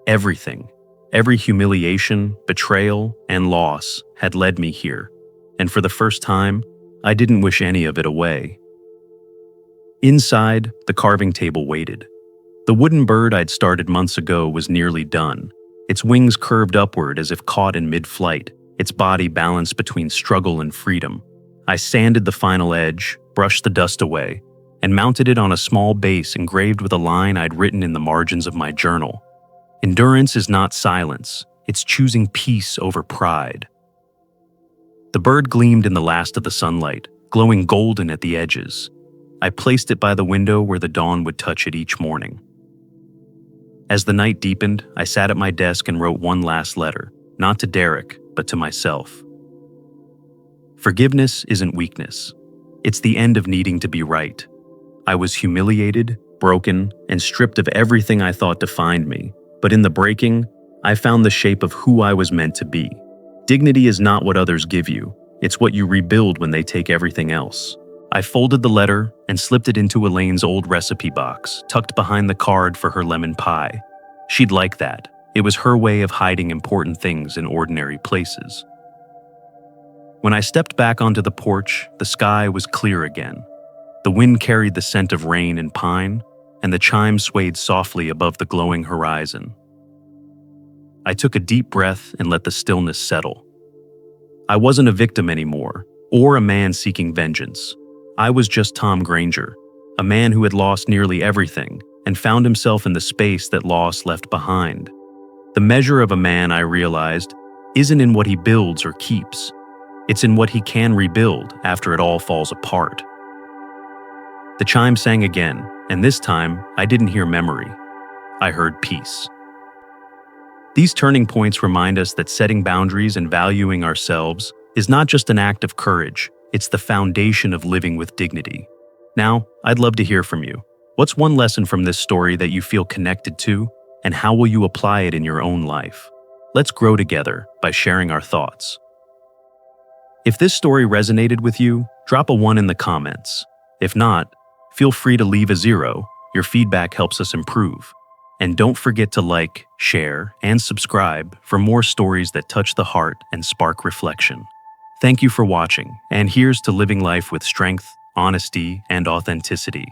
A: Everything, every humiliation, betrayal, and loss had led me here, and for the first time, I didn't wish any of it away. Inside, the carving table waited. The wooden bird I'd started months ago was nearly done. Its wings curved upward as if caught in mid-flight, its body balanced between struggle and freedom. I sanded the final edge, brushed the dust away, and mounted it on a small base engraved with a line I'd written in the margins of my journal. Endurance is not silence, it's choosing peace over pride. The bird gleamed in the last of the sunlight, glowing golden at the edges. I placed it by the window where the dawn would touch it each morning. As the night deepened, I sat at my desk and wrote one last letter, not to Derek, but to myself. Forgiveness isn't weakness. It's the end of needing to be right. I was humiliated, broken, and stripped of everything I thought defined me. But in the breaking, I found the shape of who I was meant to be. Dignity is not what others give you. It's what you rebuild when they take everything else. I folded the letter and slipped it into Elaine's old recipe box, tucked behind the card for her lemon pie. She'd like that. It was her way of hiding important things in ordinary places. When I stepped back onto the porch, the sky was clear again. The wind carried the scent of rain and pine, and the chimes swayed softly above the glowing horizon. I took a deep breath and let the stillness settle. I wasn't a victim anymore, or a man seeking vengeance. I was just Tom Granger, a man who had lost nearly everything and found himself in the space that loss left behind. The measure of a man, I realized, isn't in what he builds or keeps. It's in what he can rebuild after it all falls apart. The chime sang again, and this time I didn't hear memory. I heard peace. These turning points remind us that setting boundaries and valuing ourselves is not just an act of courage, it's the foundation of living with dignity. Now, I'd love to hear from you. What's one lesson from this story that you feel connected to, and how will you apply it in your own life? Let's grow together by sharing our thoughts. If this story resonated with you, drop a 1 in the comments. If not, feel free to leave a 0. Your feedback helps us improve. And don't forget to like, share, and subscribe for more stories that touch the heart and spark reflection. Thank you for watching, and here's to living life with strength, honesty, and authenticity.